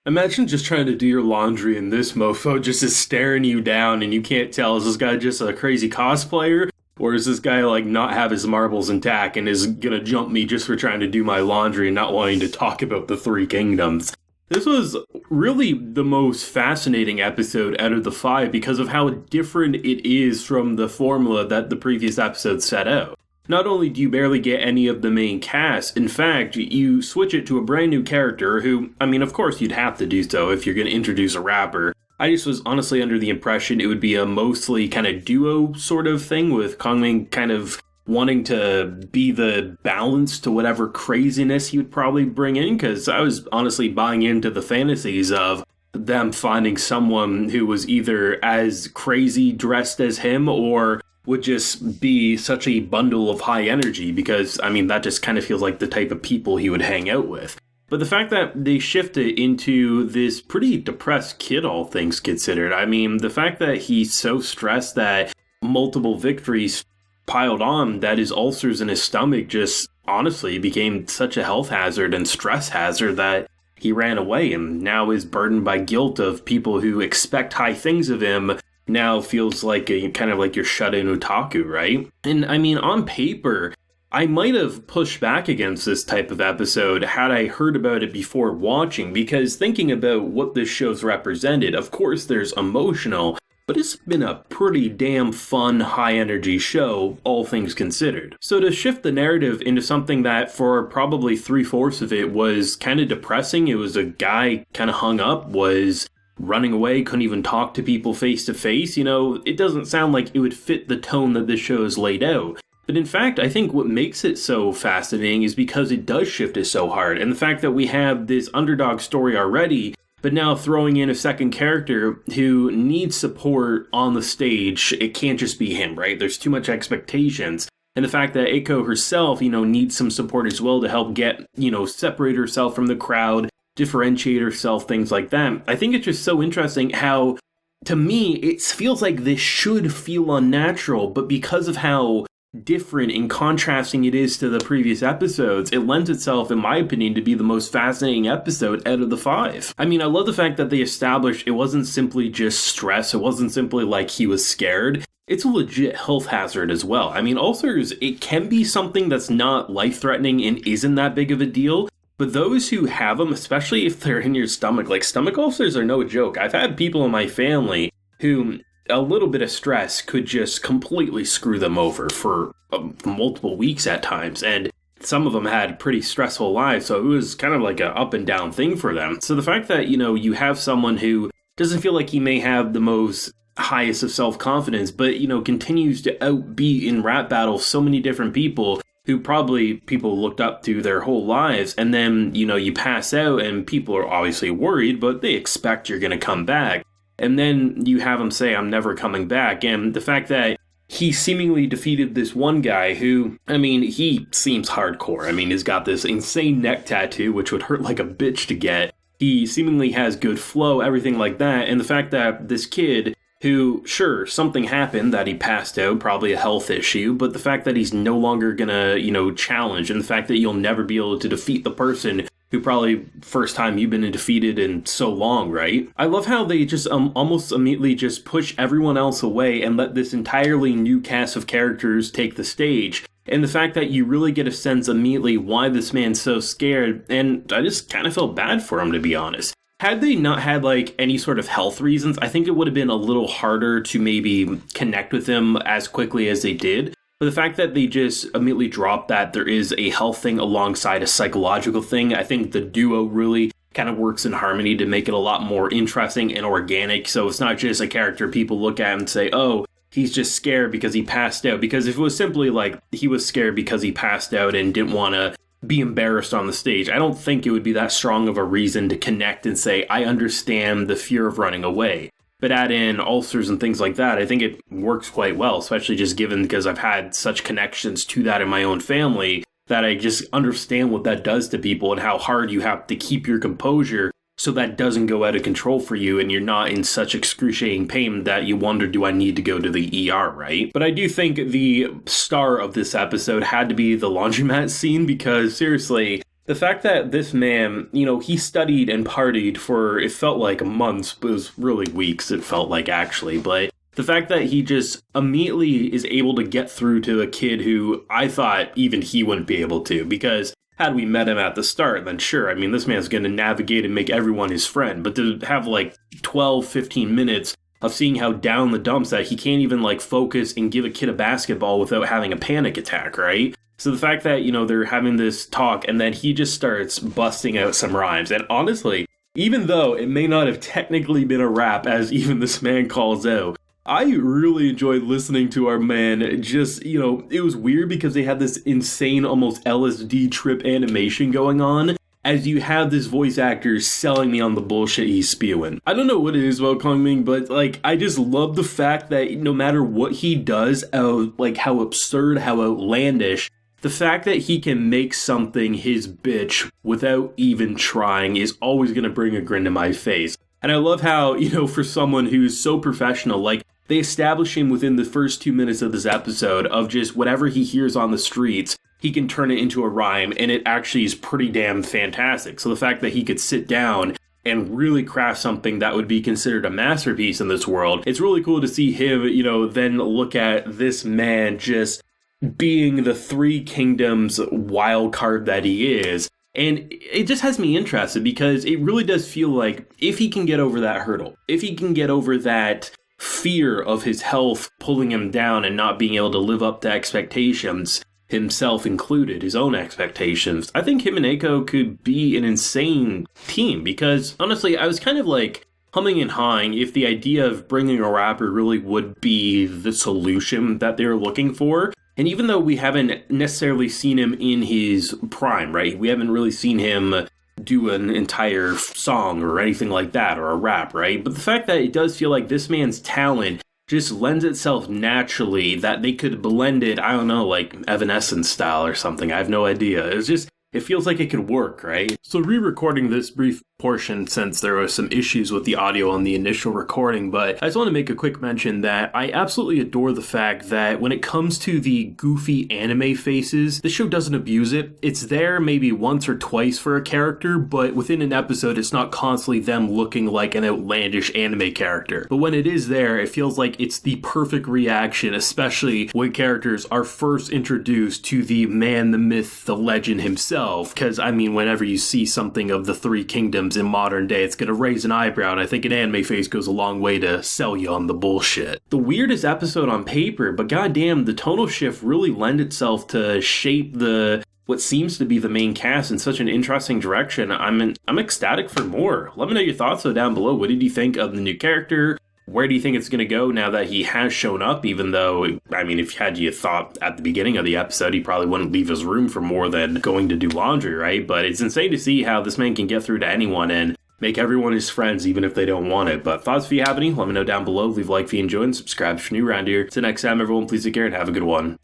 Imagine just trying to do your laundry and this mofo just is staring you down and you can't tell, is this guy just a crazy cosplayer? Or is this guy like not have his marbles intact and is gonna jump me just for trying to do my laundry and not wanting to talk about the Three Kingdoms? This was really the most fascinating episode out of the 5 because of how different it is from the formula that the previous episode set out. Not only do you barely get any of the main cast, in fact, you switch it to a brand new character who, I mean, of course you'd have to do so if you're going to introduce a rapper. I just was honestly under the impression it would be a mostly kind of duo sort of thing with Kongming kind of wanting to be the balance to whatever craziness he would probably bring in, because I was honestly buying into the fantasies of them finding someone who was either as crazy dressed as him or would just be such a bundle of high energy, because, I mean, that just kind of feels like the type of people he would hang out with. But the fact that they shifted into this pretty depressed kid, all things considered, I mean, the fact that he's so stressed that multiple victories piled on, that his ulcers in his stomach just honestly became such a health hazard and stress hazard that he ran away and now is burdened by guilt of people who expect high things of him. Now feels like a kind of like you're shut in otaku, right? And I mean, on paper, I might have pushed back against this type of episode had I heard about it before watching, because thinking about what this show's represented, of course there's emotional, but it's been a pretty damn fun, high-energy show, all things considered. So to shift the narrative into something that for probably 3/4 of it was kind of depressing, it was a guy kind of hung up, was running away, couldn't even talk to people face to face, you know, it doesn't sound like it would fit the tone that this show is laid out. But in fact, I think what makes it so fascinating is because it does shift it so hard, and the fact that we have this underdog story already, but now throwing in a second character who needs support on the stage. It can't just be him, right? There's too much expectations. And the fact that Eiko herself, you know, needs some support as well to help get, you know, separate herself from the crowd, differentiate herself, things like that. I think it's just so interesting how, to me, it feels like this should feel unnatural, but because of how different and contrasting it is to the previous episodes, it lends itself, in my opinion, to be the most fascinating episode out of the 5. I mean, I love the fact that they established it wasn't simply just stress, it wasn't simply like he was scared. It's a legit health hazard as well. I mean, ulcers, it can be something that's not life-threatening and isn't that big of a deal, but those who have them, especially if they're in your stomach, like stomach ulcers are no joke. I've had people in my family who a little bit of stress could just completely screw them over for multiple weeks at times. And some of them had pretty stressful lives, so it was kind of like an up and down thing for them. So the fact that, you know, you have someone who doesn't feel like he may have the most highest of self-confidence, but, you know, continues to outbeat in rap battles so many different people who probably people looked up to their whole lives, and then, you know, you pass out and people are obviously worried, but they expect you're going to come back. And then you have him say, I'm never coming back. And the fact that he seemingly defeated this one guy who, I mean, he seems hardcore. I mean, he's got this insane neck tattoo, which would hurt like a bitch to get. He seemingly has good flow, everything like that. And the fact that this kid who, sure, something happened that he passed out, probably a health issue, but the fact that he's no longer gonna, you know, challenge, and the fact that you'll never be able to defeat the person who probably first time you've been defeated in so long, right? I love how they just almost immediately just push everyone else away and let this entirely new cast of characters take the stage. And the fact that you really get a sense immediately why this man's so scared, and I just kind of felt bad for him, to be honest. Had they not had, like, any sort of health reasons, I think it would have been a little harder to maybe connect with him as quickly as they did. But the fact that they just immediately dropped that there is a health thing alongside a psychological thing, I think the duo really kind of works in harmony to make it a lot more interesting and organic. So it's not just a character people look at and say, oh, he's just scared because he passed out. Because if it was simply like he was scared because he passed out and didn't want to be embarrassed on the stage, I don't think it would be that strong of a reason to connect and say, I understand the fear of running away. But add in ulcers and things like that, I think it works quite well, especially just given because I've had such connections to that in my own family that I just understand what that does to people and how hard you have to keep your composure so that doesn't go out of control for you and you're not in such excruciating pain that you wonder, do I need to go to the ER, right? But I do think the star of this episode had to be the laundromat scene, because seriously, the fact that this man, you know, he studied and partied for, it felt like months, but it was really weeks, it felt like actually, but the fact that he just immediately is able to get through to a kid who I thought even he wouldn't be able to, because had we met him at the start, then sure, I mean, this man's going to navigate and make everyone his friend, but to have like 12, 15 minutes of seeing how down the dumps that he can't even like focus and give a kid a basketball without having a panic attack, right? So the fact that, you know, they're having this talk and then he just starts busting out some rhymes, and honestly, even though it may not have technically been a rap, as even this man calls out, I really enjoyed listening to our man. Just, you know, it was weird because they had this insane, almost LSD trip animation going on as you have this voice actor selling me on the bullshit he's spewing. I don't know what it is about Kongming, but like, I just love the fact that no matter what he does, like how absurd, how outlandish, the fact that he can make something his bitch without even trying is always going to bring a grin to my face. And I love how, you know, for someone who's so professional, like, they establish him within the first 2 minutes of this episode of just whatever he hears on the streets, he can turn it into a rhyme, and it actually is pretty damn fantastic. So the fact that he could sit down and really craft something that would be considered a masterpiece in this world, it's really cool to see him, you know, then look at this man just being the Three Kingdoms wild card that he is. And it just has me interested because it really does feel like if he can get over that hurdle, if he can get over that fear of his health pulling him down and not being able to live up to expectations, himself included, his own expectations, I think him and Eiko could be an insane team because honestly, I was kind of like humming and hawing if the idea of bringing a rapper really would be the solution that they were looking for. And even though we haven't necessarily seen him in his prime, right? We haven't really seen him do an entire song or anything like that, or a rap, right? But the fact that it does feel like this man's talent just lends itself naturally that they could blend it, I don't know, like Evanescence style or something. I have no idea. It feels like it could work, right? So re-recording this brief portion since there were some issues with the audio on the initial recording, but I just want to make a quick mention that I absolutely adore the fact that when it comes to the goofy anime faces, the show doesn't abuse it. It's there maybe once or twice for a character, but within an episode, it's not constantly them looking like an outlandish anime character. But when it is there, it feels like it's the perfect reaction, especially when characters are first introduced to the man, the myth, the legend himself. Because, I mean, whenever you see something of the Three Kingdoms in modern day, it's gonna raise an eyebrow, and I think an anime face goes a long way to sell you on the bullshit. The weirdest episode on paper, but goddamn, the tonal shift really lend itself to shape what seems to be the main cast in such an interesting direction. I'm ecstatic for more. Let me know your thoughts though down below. What did you think of the new character? Where do you think it's going to go now that he has shown up, even though, I mean, if you thought at the beginning of the episode, he probably wouldn't leave his room for more than going to do laundry, right? But it's insane to see how this man can get through to anyone and make everyone his friends, even if they don't want it. But thoughts if you have any, let me know down below. Leave a like if you enjoyed and subscribe if you're new around here. Till next time, everyone, please take care and have a good one.